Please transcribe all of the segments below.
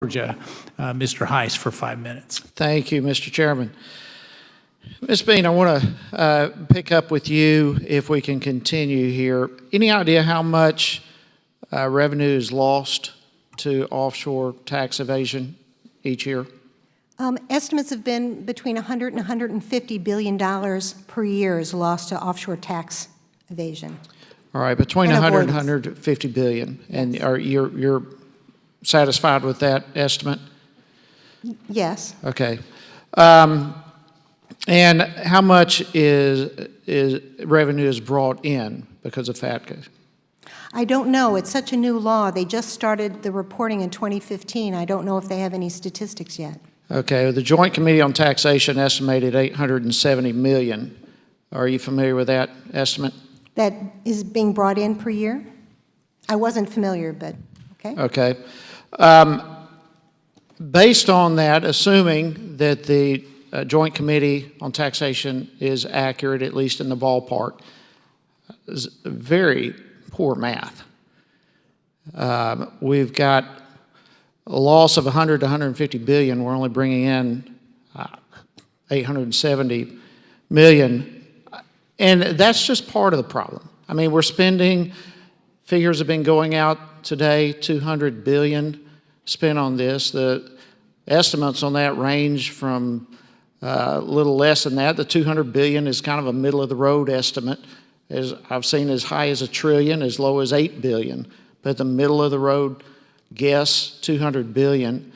Georgia, Mr. Hice, for 5 minutes. Thank you, Mr. Chairman. Ms. Bean, I want to pick up with you if we can continue here. Any idea how much revenue is lost to offshore tax evasion each year? Estimates have been between $100 and $150 billion per year is lost to offshore tax evasion. All right, between 100 and 150 billion. And you're satisfied with that estimate? Yes. Okay. And how much is revenue is brought in because of FATCA? I don't know. It's such a new law. They just started the reporting in 2015. I don't know if they have any statistics yet. Okay. The Joint Committee on Taxation estimated $870 million. Are you familiar with that estimate? That is being brought in per year? I wasn't familiar, but okay. Okay. Based on that, assuming that the Joint Committee on Taxation is accurate, at least in the ballpark, is very poor math. We've got a loss of 100 to 150 billion. We're only bringing in 870 million. And that's just part of the problem. I mean, we're spending, figures have been going out today, 200 billion spent on this. The estimates on that range from a little less than that. The 200 billion is kind of a middle of the road estimate. As I've seen as high as $1 trillion, as low as 8 billion. But the middle of the road guess, 200 billion.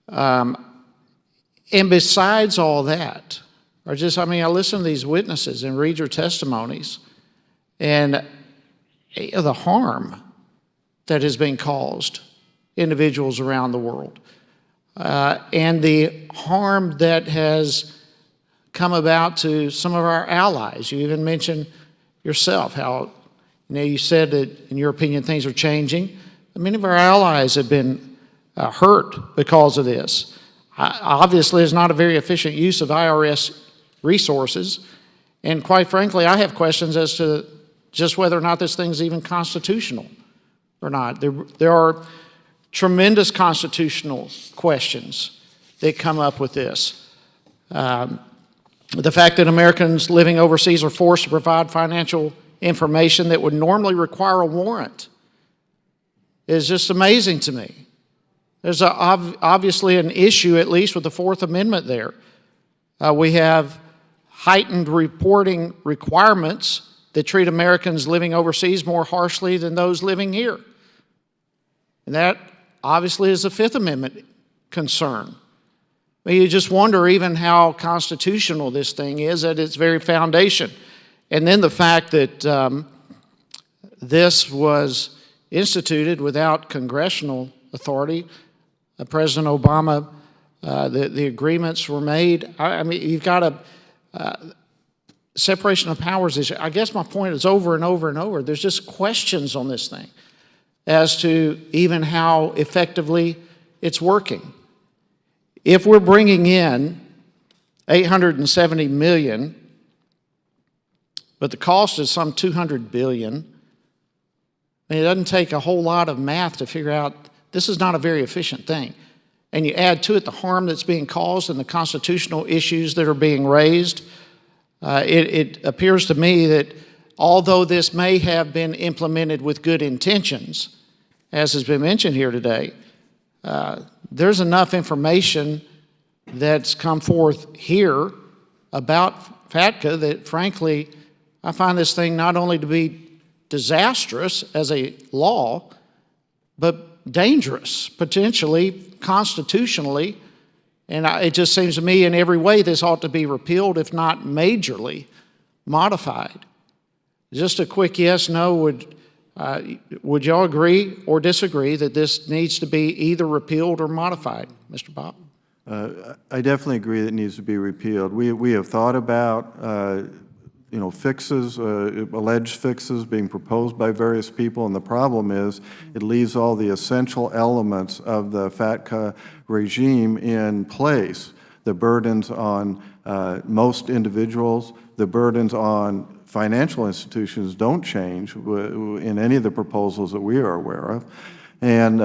And besides all that, I listen to these witnesses and read your testimonies, and the harm that has been caused individuals around the world, and the harm that has come about to some of our allies. You even mentioned yourself how, you said that in your opinion things are changing. Many of our allies have been hurt because of this. Obviously, it's not a very efficient use of IRS resources, and quite frankly, I have questions as to just whether or not this thing's even constitutional or not. There are tremendous constitutional questions that come up with this. The fact that Americans living overseas are forced to provide financial information that would normally require a warrant is just amazing to me. There's obviously an issue, at least with the Fourth Amendment there. We have heightened reporting requirements that treat Americans living overseas more harshly than those living here. And that obviously is a Fifth Amendment concern. But you just wonder even how constitutional this thing is at its very foundation. And then the fact that this was instituted without congressional authority. President Obama, the agreements were made. I mean, you've got a separation of powers issue. I guess my point is over and over and over. There's just questions on this thing as to even how effectively it's working. If we're bringing in 870 million, but the cost is some 200 billion, it doesn't take a whole lot of math to figure out this is not a very efficient thing. And you add to it the harm that's being caused and the constitutional issues that are being raised. It appears to me that although this may have been implemented with good intentions, as has been mentioned here today, there's enough information that's come forth here about FATCA that, frankly, I find this thing not only to be disastrous as a law, but dangerous, potentially, constitutionally. And it just seems to me in every way this ought to be repealed, if not majorly modified. Just a quick yes, no, would y'all agree or disagree that this needs to be either repealed or modified? Mr. Bob? I definitely agree that it needs to be repealed. We have thought about fixes, alleged fixes being proposed by various people, and the problem is it leaves all the essential elements of the FATCA regime in place. The burdens on most individuals, the burdens on financial institutions don't change in any of the proposals that we are aware of. And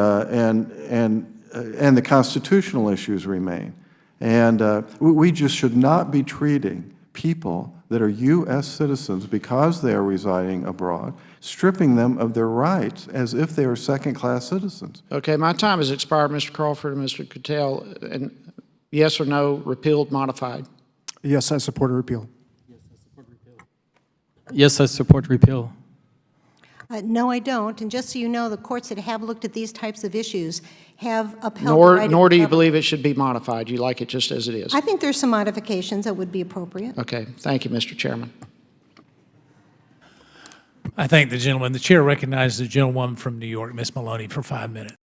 and the constitutional issues remain. And we just should not be treating people that are U.S. citizens because they are residing abroad, stripping them of their rights as if they are second-class citizens. Okay, my time has expired, Mr. Crawford and Mr. Cattell. And yes or no, repealed, modified? Yes, I support a repeal. Yes, I support repeal. No, I don't. And just so you know, the courts that have looked at these types of issues have upheld the right of Nor do you government. believe it should be modified? You like it just as it is? I think there's some modifications that would be appropriate. Okay, thank you, Mr. Chairman. I thank the gentleman. The chair recognizes the gentlewoman from New York, Ms. Maloney, for 5 minutes.